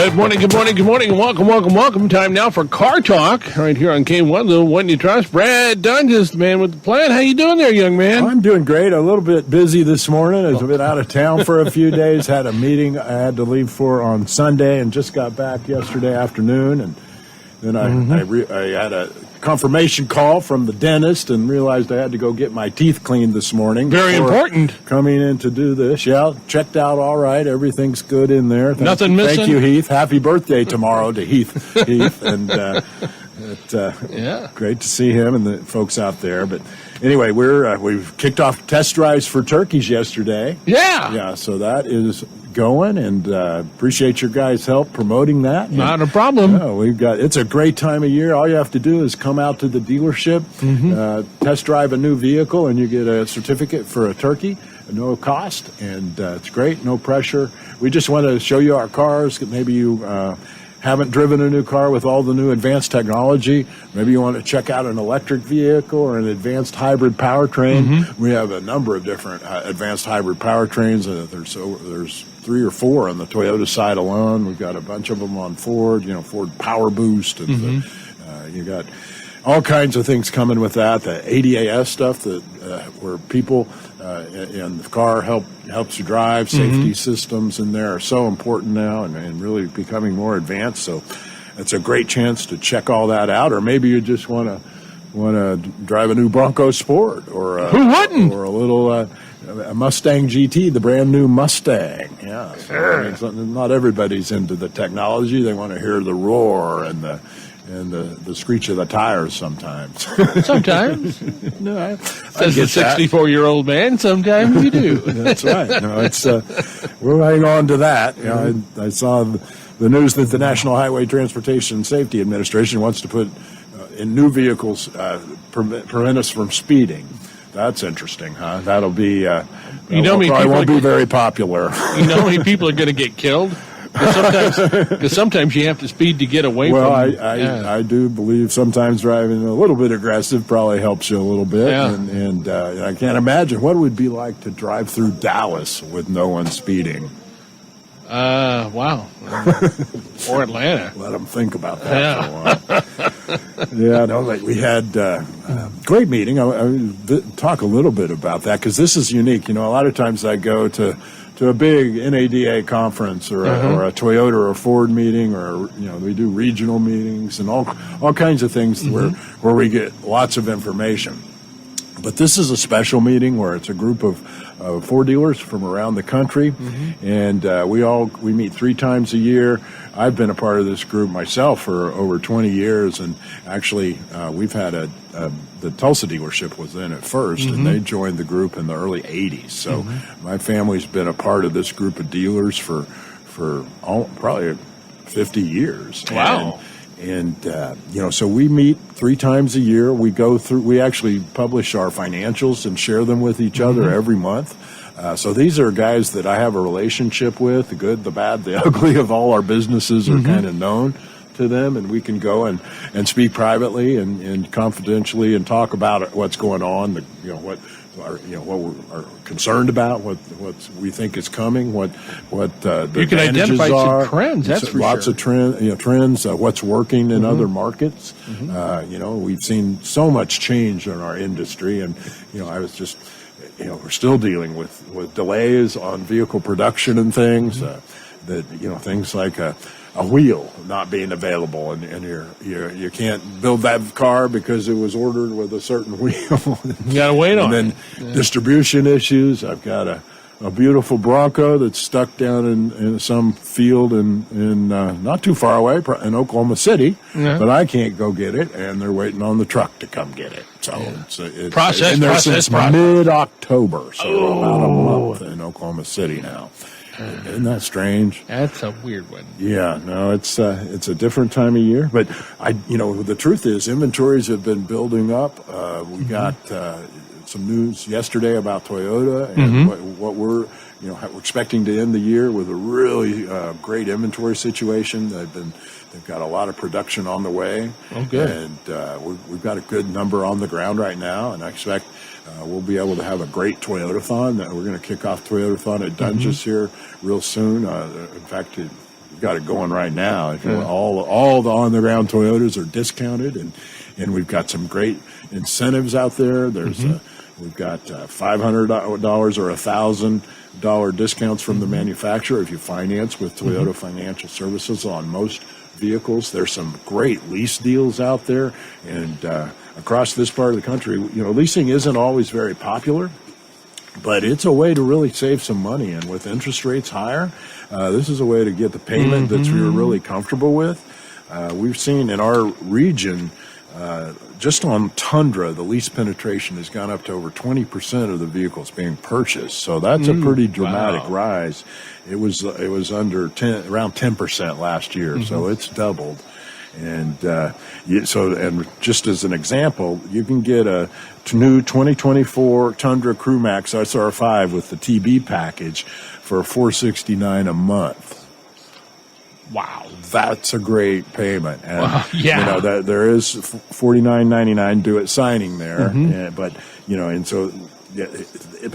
Good morning, and welcome. Time now for Car Talk, right here on K1, the one you trust. Brad Doenges, the man with the plan. How you doing there, young man? I'm doing great. A little bit busy this morning. I've been out of town for a few days. Had a meeting I had to leave for on Sunday and just got back yesterday afternoon. And then I had a confirmation call from the dentist and realized I had to go get my teeth cleaned this morning. Very important. Coming in to do this. Yeah, checked out all right. Everything's good in there. Nothing missing? Thank you, Heath. Happy birthday tomorrow to Heath. And great to see him and the folks out there. But anyway, we've kicked off test drives for turkeys yesterday. Yeah, so that is going, and appreciate your guys' help promoting that. Not a problem. It's a great time of year. All you have to do is come out to the dealership, test drive a new vehicle, and you get a certificate for a turkey, no cost, and it's great, no pressure. We just want to show you our cars. Maybe you haven't driven a new car with all the new advanced technology. Maybe you want to check out an electric vehicle or an advanced hybrid powertrain. We have a number of different advanced hybrid powertrains. There's 3 or 4 on the Toyota side alone. We've got a bunch of them on Ford, Ford Power Boost. And you got all kinds of things coming with that. The ADAS stuff where people in the car helps you drive. Safety systems in there are so important now and really becoming more advanced. So it's a great chance to check all that out. Or maybe you just want to drive a new Bronco Sport or who wouldn't? Or a little a Mustang GT, the brand new Mustang. Yeah, so, not everybody's into the technology. They want to hear the roar and the screech of the tires sometimes. Sometimes. No, Says the 64-year-old man, sometimes you do. That's right. No, it's we'll hang on to that. I saw the news that the National Highway Transportation Safety Administration wants to put in new vehicles prevent us from speeding. That's interesting, huh? That'll be probably won't be very popular. You know how many people are going to get killed? Because sometimes you have to speed to get away from. I do believe sometimes driving a little bit aggressive probably helps you a little bit. Yeah. And I can't imagine what it would be like to drive through Dallas with no one speeding. Wow. Or Atlanta. Let them think about that for a while. We had a great meeting. I talk a little bit about that because this is unique. A lot of times I go to a big NADA conference or a Toyota or a Ford meeting, or we do regional meetings and all kinds of things where we get lots of information. But this is a special meeting where it's a group of Ford dealers from around the country, and we meet 3 times a year. I've been a part of this group myself for over 20 years, and actually we've had the Tulsa dealership was in at first, and they joined the group in the early 80s. So my family's been a part of this group of dealers for probably 50 years. Wow. And so we meet 3 times a year. We actually publish our financials and share them with each other every month. So these are guys that I have a relationship with. The good, the bad, the ugly of all our businesses are kind of known to them, and we can go and speak privately and confidentially and talk about what's going on, what we're concerned about, what we think is coming, what the you can advantages identify are. some trends. That's for lots sure. of trends, what's working in other markets. We've seen so much change in our industry, and I was just we're still dealing with delays on vehicle production and things. Things like a wheel not being available, and you can't build that car because it was ordered with a certain wheel. You gotta wait on it. And then distribution issues. I've got a beautiful Bronco that's stuck down in some field in not too far away in Oklahoma City, but I can't go get it, and they're waiting on the truck to come get it. So it's been there since mid-October, so about a month in Oklahoma City now. Isn't that strange? That's a weird one. Yeah, no, it's a different time of year. But the truth is, inventories have been building up. We got some news yesterday about Toyota and what we're expecting to end the year with a really great inventory situation. They've got a lot of production on the way. Oh, good. And we've got a good number on the ground right now, and I expect we'll be able to have a great Toyota-thon. We're going to kick off Toyota-thon at Doenges here real soon. In fact, got it going right now. If you all the on the ground Toyotas are discounted, and we've got some great incentives out there. There's we've got $500 or $1,000 discounts from the manufacturer if you finance with Toyota Financial Services on most vehicles. There's some great lease deals out there, and across this part of the country, leasing isn't always very popular, but it's a way to really save some money. And with interest rates higher, this is a way to get the payment that you're really comfortable with. We've seen in our region, just on Tundra, the lease penetration has gone up to over 20% of the vehicles being purchased. So that's a pretty dramatic rise. It was under around 10% last year, so it's doubled. And and just as an example, you can get a new 2024 Tundra Crew Max SR5 with the TB package for $469 a month. Wow, that's a great payment. And, yeah, there is $49.99 due at signing there, but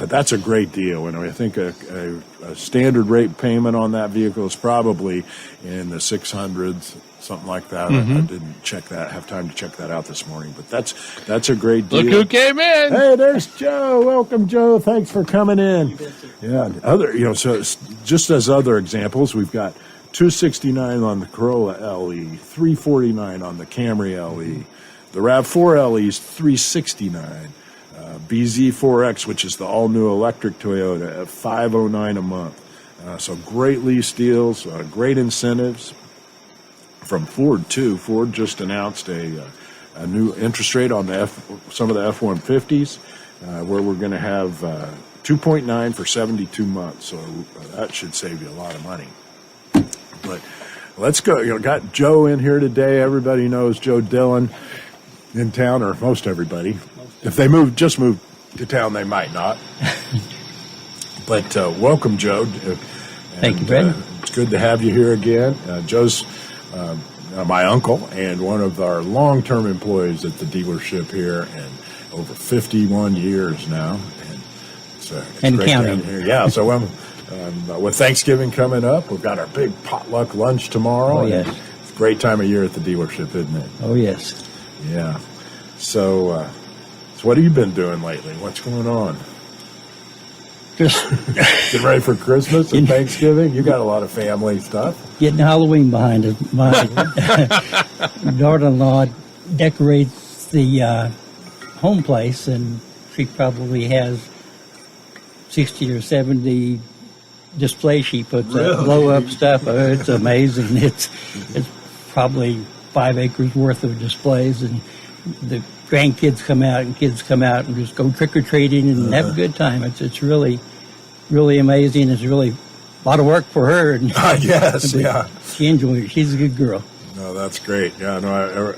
that's a great deal. And I think a standard rate payment on that vehicle is probably in the 600s. Something like that. I didn't have time to check that out this morning, but that's a great deal. Look who came in! Hey, there's Joe. Welcome, Joe. Thanks for coming in. Yeah, so just as other examples, we've got $269 on the Corolla LE, $349 on the Camry LE, the RAV4 LE is $369, BZ4X, which is the all-new electric Toyota, at $509 a month. So great lease deals, great incentives. From Ford, too. Ford just announced a new interest rate on some of the F-150s, where we're going to have 2.9 for 72 months. So that should save you a lot of money. But let's go. Got Joe in here today. Everybody knows Joe Dillon in town, or most everybody. If they just moved to town, they might not. But welcome, Joe. Thank you, Brad. It's good to have you here again. Joe's my uncle and one of our long-term employees at the dealership here, and over 51 years now. And it's and great counting. to have you here. Yeah, so with Thanksgiving coming up, we've got our big potluck lunch tomorrow. Oh, yes. It's a great time of year at the dealership, isn't it? Oh, yes. Yeah. So what have you been doing lately? What's going on? Just Getting ready for Christmas and Thanksgiving? You got a lot of family stuff. getting Halloween behind us. My daughter-in-law decorates the home place, and she probably has 60 or 70 displays she puts up, blow-up stuff. It's amazing. It's probably 5 acres worth of displays, and the grandkids come out and kids come out and just go trick-or-treating and have a good time. It's really, really amazing. It's really a lot of work for her. And Yes, yeah. She enjoys it. She's a good girl. No, that's great. Yeah, no,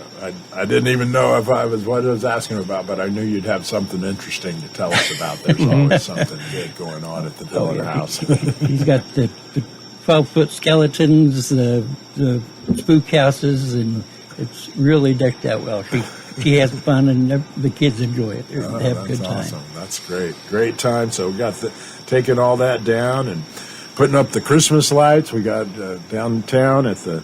I didn't even know if I was what I was asking about, but I knew you'd have something interesting to tell us about. There's always something good going on at the Dillon house. He's got the 12-foot skeletons, the spook houses, and it's really decked out well. She has fun, and the kids enjoy it. They have a good time. Awesome. That's great. Great time. So we got taking all that down and putting up the Christmas lights. We got downtown at the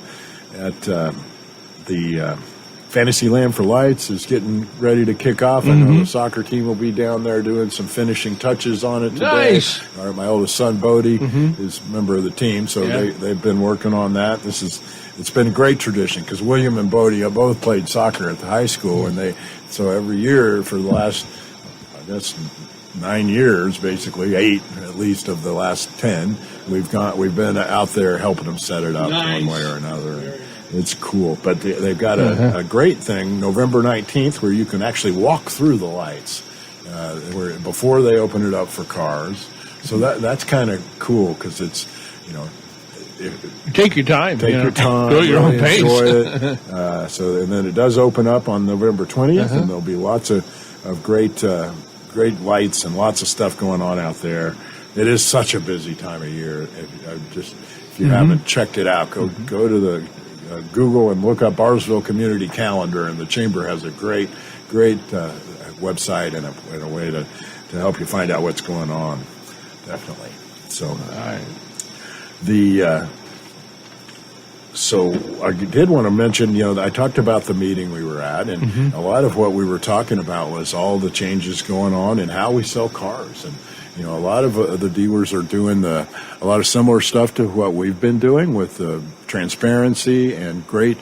Fantasyland for Lights is getting ready to kick off. I know the soccer team will be down there doing some finishing touches on it today. Nice. My oldest son, Bodie, is a member of the team, so they've been working on that. It's been a great tradition because William and Bodie have both played soccer at the high school, and so every year for the last, I guess, 9 years, basically 8 at least of the last 10, we've been out there helping them set it up one way or another. It's cool, but they've got a great thing November 19th where you can actually walk through the lights before they open it up for cars. So that's kind of cool because it's Take your time. Take your time. Go at your own pace. Enjoy it. And then it does open up on November 20th, and there'll be lots of great lights and lots of stuff going on out there. It is such a busy time of year. If you haven't checked it out, go to the Google and look up Bartlesville Community Calendar, and the Chamber has a great website and a way to help you find out what's going on. Definitely. So So I did want to mention, I talked about the meeting we were at, and a lot of what we were talking about was all the changes going on in how we sell cars. And, a lot of the dealers are doing a lot of similar stuff to what we've been doing with transparency and great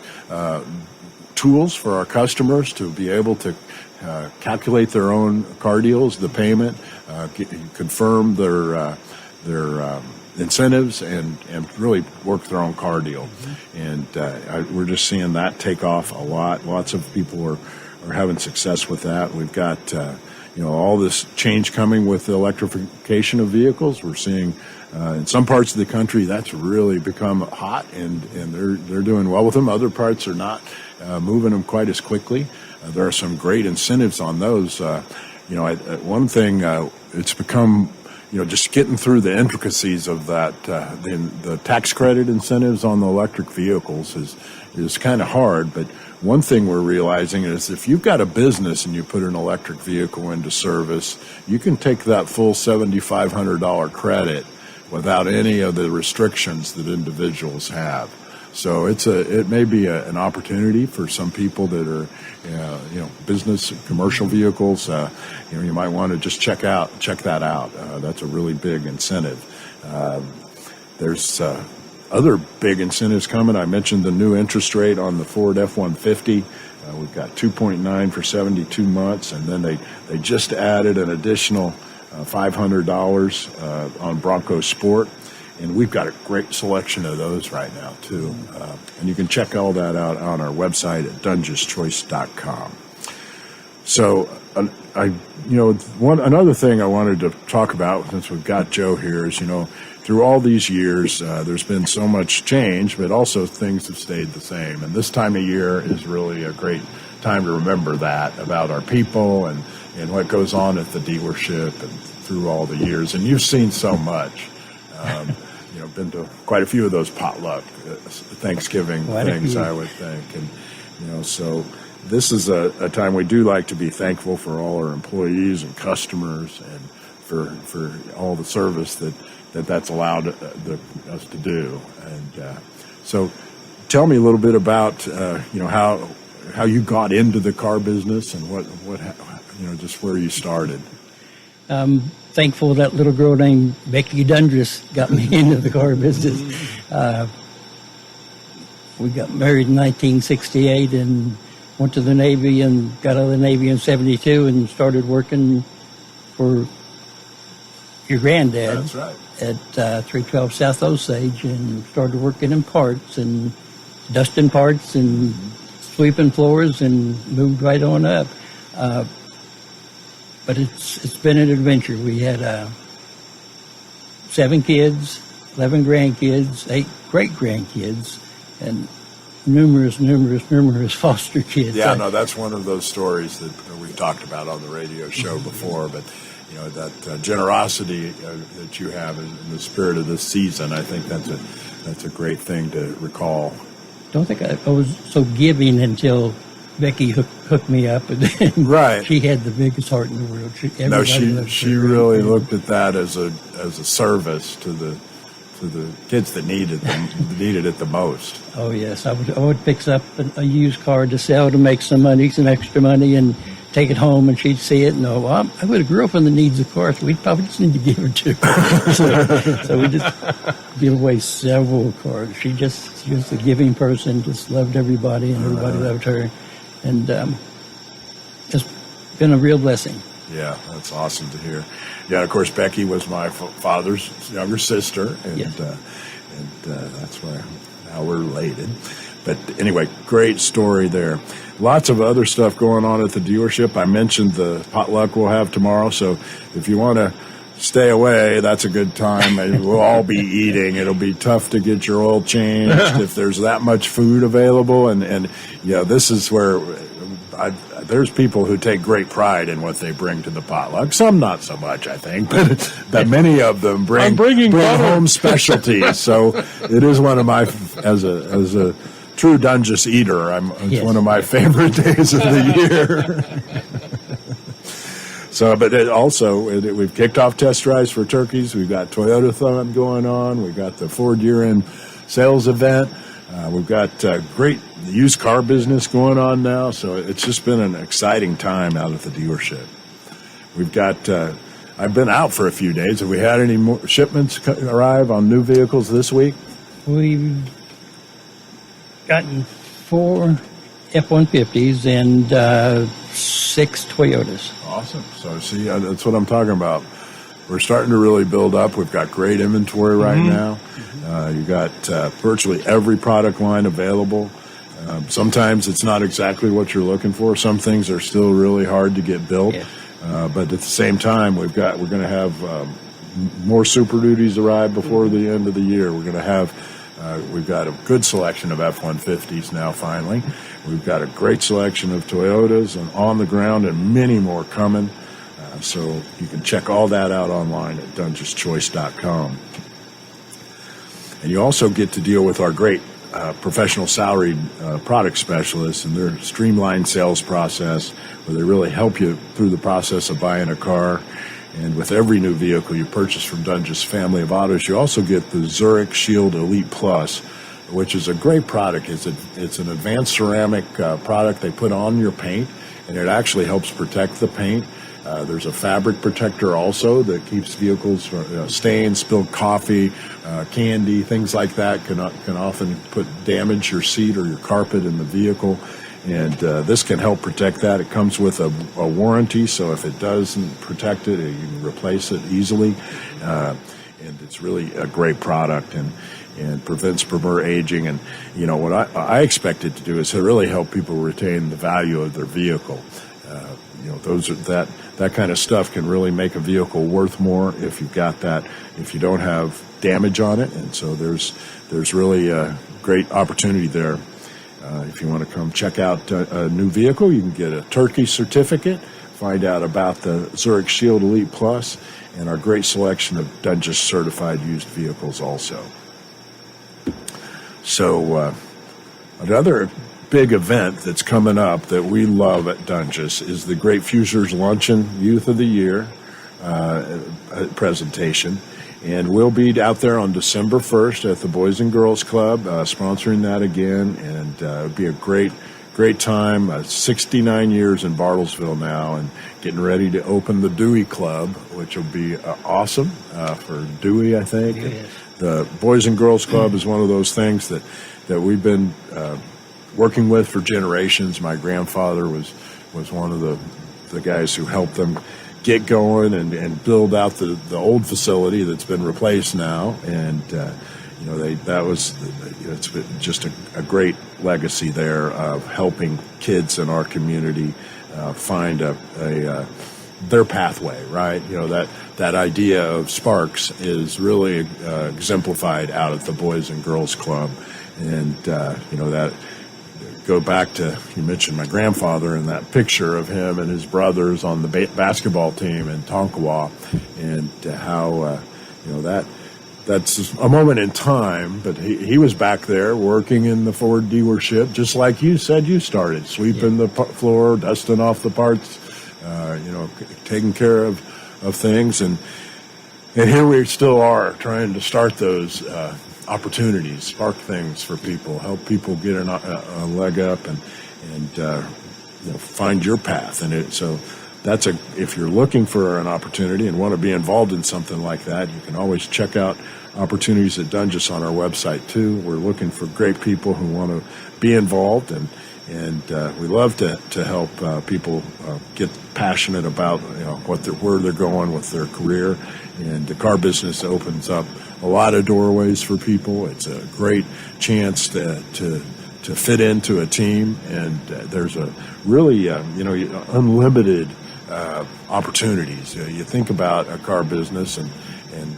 tools for our customers to be able to calculate their own car deals, the payment, confirm their incentives, and really work their own car deal. And we're just seeing that take off a lot. Lots of people are having success with that. We've got all this change coming with the electrification of vehicles. We're seeing in some parts of the country that's really become hot, and they're doing well with them. Other parts are not moving them quite as quickly. There are some great incentives on those. One thing it's become, just getting through the intricacies of that. The tax credit incentives on the electric vehicles is kind of hard, but one thing we're realizing is if you've got a business and you put an electric vehicle into service, you can take that full $7,500 credit without any of the restrictions that individuals have. So it may be an opportunity for some people that are, business, commercial vehicles. You might want to just check that out. That's a really big incentive. There's other big incentives coming. I mentioned the new interest rate on the Ford F-150. We've got 2.9 for 72 months, and then they just added an additional $500 on Bronco Sport. And we've got a great selection of those right now, too. And you can check all that out on our website at dungeschoice.com. So, another thing I wanted to talk about, since we've got Joe here, is, through all these years, there's been so much change, but also things have stayed the same. And this time of year is really a great time to remember that about our people and what goes on at the dealership and through all the years. And you've seen so much. Been to quite a few of those potluck Thanksgiving things, I would think. And, so this is a time we do like to be thankful for all our employees and customers and for all the service that's allowed us to do. And so tell me a little bit about, how you got into the car business and what just where you started. Thankful that little girl named Becky Doenges got me into the car business. We got married in 1968 and went to the Navy and got out of the Navy in 72 and started working for your granddad. That's right. At 312 South Osage, and started working in parts and dusting parts and sweeping floors and moved right on up. But it's been an adventure. We had 7 kids, 11 grandkids, 8 great-grandkids, and numerous foster kids. Yeah, no, that's one of those stories that we've talked about on the radio show before, but that generosity that you have in the spirit of this season, I think that's a great thing to recall. Don't think I was so giving until Becky hooked me up, and then right. She had the biggest heart in the world. She really looked at that as a service to the kids that needed it the most. Oh yes, I would fix up a used car to sell to make some extra money, and take it home, and she'd see it and know, well, I would have grew up on the needs of cars. We probably just need to give it to her. so we just give away several cars. She was a giving person, just loved everybody, and everybody loved her. And it's been a real blessing. Yeah, that's awesome to hear. Yeah, of course, Becky was my father's younger sister, and yes. That's how we're related. But anyway, great story there. Lots of other stuff going on at the dealership. I mentioned the potluck we'll have tomorrow, so if you want to stay away, that's a good time. We'll all be eating. It'll be tough to get your oil changed if there's that much food available. And this is where there's people who take great pride in what they bring to the potluck. Some not so much, I think, but many of them bring home specialties. So it is one of my, as a true Doenges eater, it's one of my favorite days of the year. So, but we've kicked off test drives for turkeys. We've got Toyota-thon going on. We've got the Ford year-end sales event. We've got great used car business going on now, so it's just been an exciting time out at the dealership. We've got, I've been out for a few days. Have we had any more shipments arrive on new vehicles this week? We've gotten 4 F-150s and 6 Toyotas. Awesome. So see, that's what I'm talking about. We're starting to really build up. We've got great inventory right now. You got virtually every product line available. Sometimes it's not exactly what you're looking for. Some things are still really hard to get built. Yeah. But at the same time, we're going to have more Super Duties arrive before the end of the year. We're going to have we've got a good selection of F-150s now. Finally, we've got a great selection of Toyotas and on the ground, and many more coming. So you can check all that out online at dungeschoice.com. And you also get to deal with our great professional salaried product specialists and their streamlined sales process, where they really help you through the process of buying a car. And with every new vehicle you purchase from Doenges family of autos, you also get the Zurich Shield Elite Plus, which is a great product. It's an advanced ceramic product they put on your paint, and it actually helps protect the paint. There's a fabric protector also that keeps vehicles from stains, spilled coffee, candy, things like that can often damage your seat or your carpet in the vehicle. And this can help protect that. It comes with a warranty, so if it doesn't protect it, you can replace it easily. And it's really a great product and prevents premature aging. And, you know, what I expect it to do is to really help people retain the value of their vehicle. You know, that kind of stuff can really make a vehicle worth more if you've got that, if you don't have damage on it. And so there's really a great opportunity there. If you want to come check out a new vehicle, you can get a turkey certificate, find out about the Zurich Shield Elite Plus, and our great selection of Doenges certified used vehicles also. So another big event that's coming up that we love at Doenges is the Great Fusers Luncheon Youth of the Year presentation. And we'll be out there on December 1st at the Boys and Girls Club, sponsoring that again. And it'll be a great time. 69 years in Bartlesville now, and getting ready to open the Dewey Club, which will be awesome for Dewey, I think. Yes. The Boys and Girls Club is one of those things that we've been working with for generations. My grandfather was one of the guys who helped them get going and build out the old facility that's been replaced now. And you know, it's been just a great legacy there of helping kids in our community find their pathway, right? You know, that idea of sparks is really exemplified out at the Boys and Girls Club. And you know, that go back to, you mentioned my grandfather and that picture of him and his brothers on the basketball team in Tonkawa, and how you know, that's a moment in time. But he was back there working in the Ford dealership, just like you said you started, sweeping the floor, dusting off the parts, you know, taking care of things. And here we still are trying to start those opportunities, spark things for people, help people get a leg up and you know, find your path. And so that's if you're looking for an opportunity and want to be involved in something like that, you can always check out opportunities at Doenges on our website too. We're looking for great people who want to be involved, and we love to help people get passionate about, you know, where they're going with their career. And the car business opens up a lot of doorways for people. It's a great chance to fit into a team, and there's a really you know, unlimited opportunities. You think about a car business, and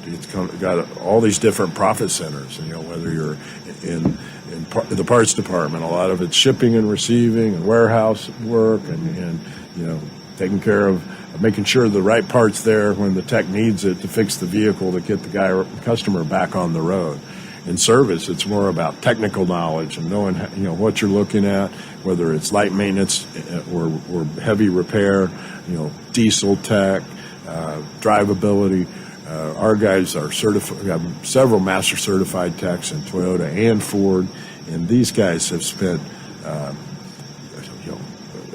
it's got all these different profit centers. And, you know, whether you're in the parts department, a lot of it's shipping and receiving and warehouse work, and you know, taking care of making sure the right part's there when the tech needs it to fix the vehicle to get the customer back on the road. In service, it's more about technical knowledge and knowing, you know, what you're looking at, whether it's light maintenance or heavy repair, you know, diesel tech, drivability. Our guys are certified. We have several master certified techs in Toyota and Ford, And these guys have spent,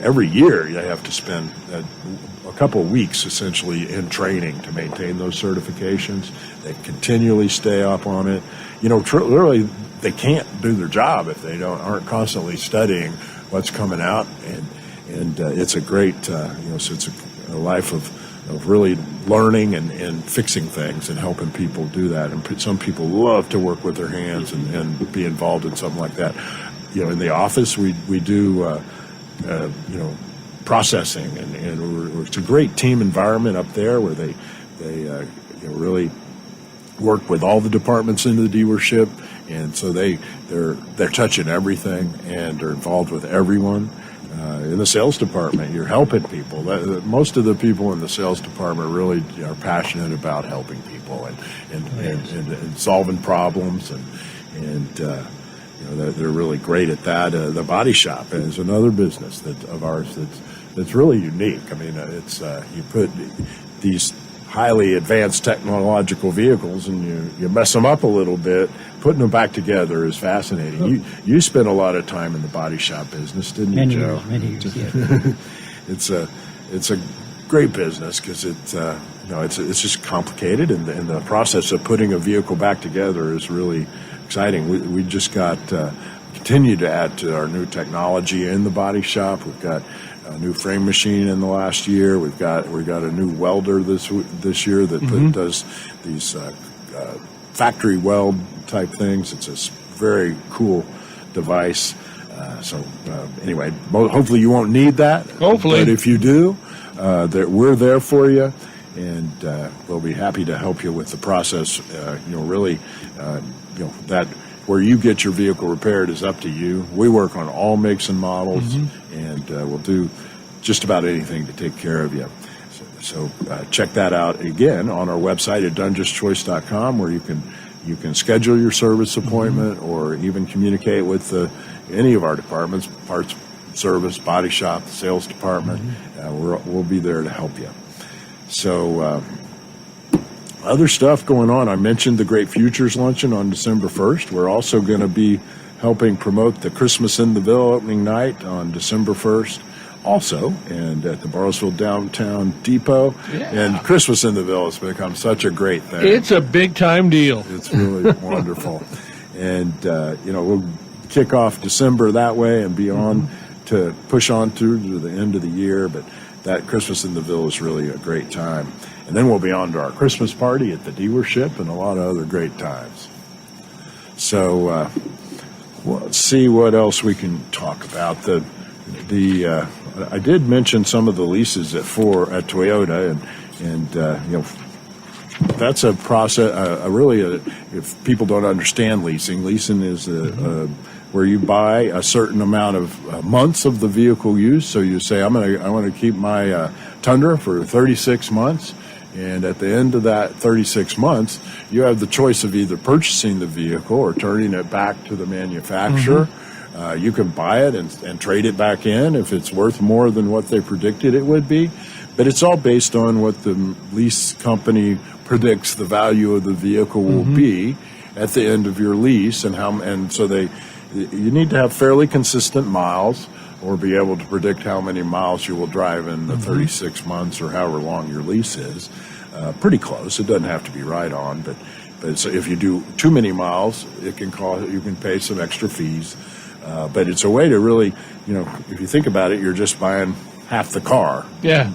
every year you have to spend a couple of weeks essentially in training to maintain those certifications. They continually stay up on it. Literally, they can't do their job if they aren't constantly studying what's coming out. And it's a great, so it's a life of really learning and fixing things and helping people do that. And some people love to work with their hands and be involved in something like that. In the office, we do, processing, and it's a great team environment up there where they really work with all the departments in the dealership, and so they're touching everything and are involved with everyone. In the sales department, you're helping people. Most of the people in the sales department really are passionate about helping people and solving problems, and they're really great at that. The body shop is another business of ours that's really unique. I mean, it's you put these highly advanced technological vehicles and you mess them up a little bit. Putting them back together is fascinating. You spent a lot of time in the body shop business, didn't you, Joe? Many years, yeah. It's a great business because it's just complicated, and the process of putting a vehicle back together is really exciting. We just continue to add to our new technology in the body shop. We've got a new frame machine in the last year. We've got a new welder this year that does these factory weld type things. It's a very cool device. Anyway, hopefully you won't need that. Hopefully, but if you do, we're there for you, and we'll be happy to help you with the process. That where you get your vehicle repaired is up to you. We work on all makes and models, and we'll do just about anything to take care of you. So check that out again on our website at dungeschoice.com, where you can schedule your service appointment or even communicate with any of our departments, parts, service, body shop, sales department. We'll be there to help you. So other stuff going on. I mentioned the Great Futures Luncheon on December 1st. We're also going to be helping promote the Christmas in the Ville opening night on December 1st. Also, and at the Bartlesville Downtown Depot. Yeah. And Christmas in the Ville has become such a great thing. It's a big-time deal. It's really wonderful. And, we'll kick off December that way and be on to push on through to the end of the year. But that Christmas in the Ville is really a great time. And then we'll be on to our Christmas party at the dealership and a lot of other great times. So let's see what else we can talk about. I did mention some of the leases at Toyota, and that's a process. If people don't understand leasing is where you buy a certain amount of months of the vehicle use. So you say, I want to keep my Tundra for 36 months. And at the end of that 36 months, you have the choice of either purchasing the vehicle or turning it back to the manufacturer. You can buy it and trade it back in if it's worth more than what they predicted it would be. But it's all based on what the lease company predicts the value of the vehicle will be at the end of your lease, you need to have fairly consistent miles or be able to predict how many miles you will drive in the 36 months or however long your lease is. Pretty close. It doesn't have to be right on, but so if you do too many miles, you can pay some extra fees. But it's a way to really, if you think about it, you're just buying half the car. Yeah.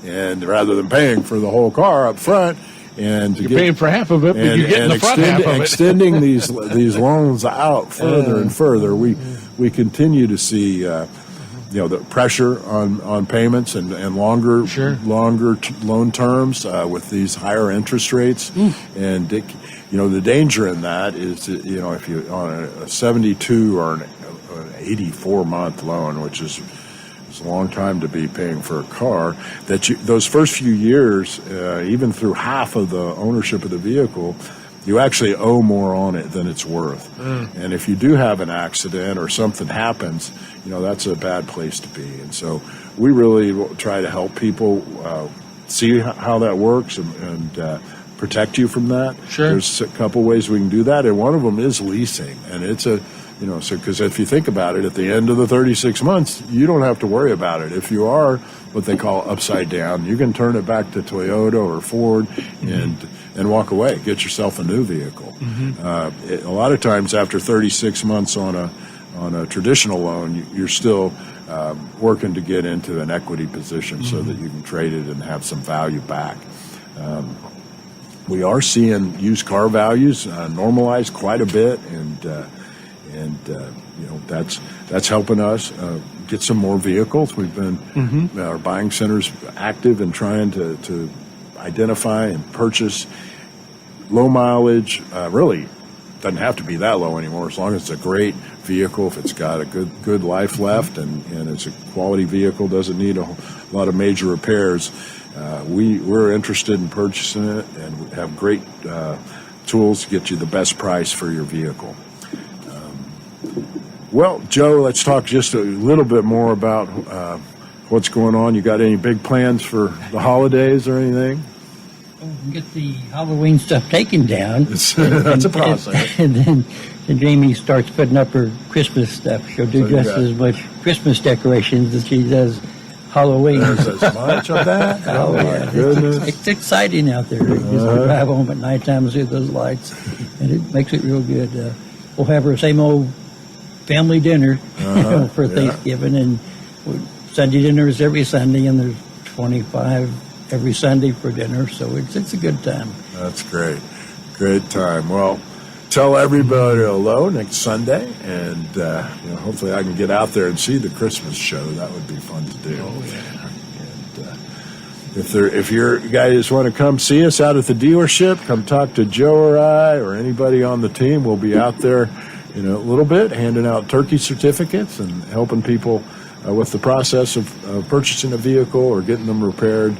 And rather than paying for the whole car up front, and you're paying for half of it, but you're getting the front half of it. Extending these loans out further and further, we continue to see the pressure on payments and longer loan terms with these higher interest rates. And the danger in that is if you on a 72 or an 84-month loan, which is a long time to be paying for a car, that those first few years, even through half of the ownership of the vehicle, you actually owe more on it than it's worth. And if you do have an accident or something happens, that's a bad place to be. And so we really try to help people see how that works and protect you from that. Sure. There's a couple ways we can do that, and one of them is leasing. And it's You know, so because if you think about it, at the end of the 36 months, you don't have to worry about it. If you are what they call upside down, you can turn it back to Toyota or Ford and walk away, get yourself a new vehicle. A lot of times after 36 months on a traditional loan, you're still working to get into an equity position so that you can trade it and have some value back. We are seeing used car values normalize quite a bit, and you know, that's helping us get some more vehicles. We've been our buying centers active in trying to identify and purchase low mileage. Really doesn't have to be that low anymore, as long as it's a great vehicle, if it's got a good life left, and it's a quality vehicle, doesn't need a lot of major repairs. We're interested in purchasing it, and have great tools to get you the best price for your vehicle. Well, Joe, let's talk just a little bit more about what's going on. You got any big plans for the holidays or anything? Get the Halloween stuff taken down. That's a process. And then Jamie starts putting up her Christmas stuff. She'll do just as much Christmas decorations as she does Halloween. There's as much of that? Oh, yeah. Goodness. It's exciting out there. Just to drive home at nighttime and see those lights, and it makes it real good. We'll have our same old family dinner for Thanksgiving, and Sunday dinners every Sunday, and there's 25 every Sunday for dinner, so it's a good time. That's great. Great time. Well, tell everybody hello next Sunday, and hopefully I can get out there and see the Christmas show. That would be fun to do. Oh, yeah. And if you guys want to come see us out at the dealership, come talk to Joe or I or anybody on the team. We'll be out there in a little bit, handing out turkey certificates and helping people with the process of purchasing a vehicle or getting them repaired.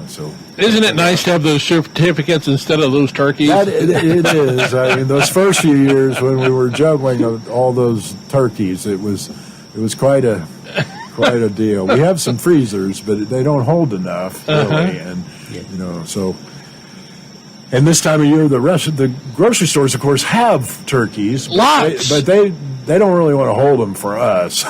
So, isn't it nice to have those certificates instead of those turkeys? It is. I mean, those first few years when we were juggling all those turkeys, it was quite a deal. We have some freezers, but they don't hold enough, really, and so. And this time of year, the rest of the grocery stores, of course, have turkeys. Lots. But they don't really want to hold them for us.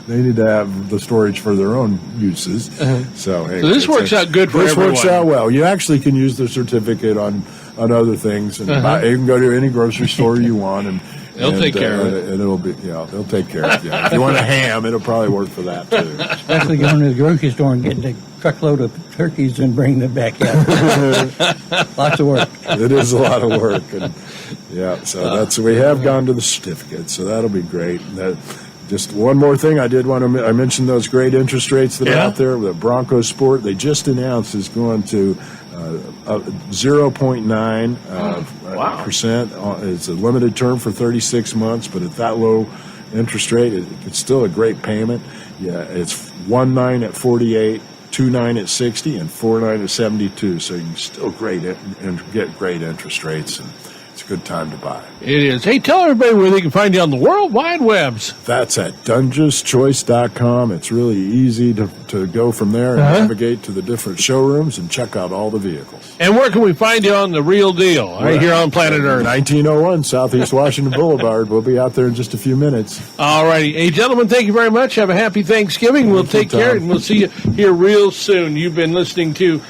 They need to have the storage for their own uses. So this works out good for everyone. This works out well. You actually can use the certificate on other things. And you can go to any grocery store you want. And they'll take care of it. And they'll take care of it. If you want a ham, it'll probably work for that, too. Especially going to the grocery store and getting a truckload of turkeys and bringing them back out. Lots of work. It is a lot of work. And so we have gone to the certificate, so that'll be great. Just one more thing I did want to I mentioned those great interest rates that are out there. The Bronco Sport, they just announced, is going to 0.9%. It's a limited term for 36 months, but at that low interest rate, it's still a great payment. Yeah, it's 1.9 at 48, 2.9 at 60, and 4.9 at 72. So you can still get great interest rates, and it's a good time to buy. It is. Hey, tell everybody where they can find you on the World Wide Webs. That's at DoengesChoice.com. It's really easy to go from there and navigate to the different showrooms and check out all the vehicles. And where can we find you on The Real Deal? Right here on planet Earth. 1901 Southeast Washington Boulevard. We'll be out there in just a few minutes. All righty. Hey, gentlemen, thank you very much. Have a happy Thanksgiving. We'll take care, and we'll see you here real soon. You've been listening to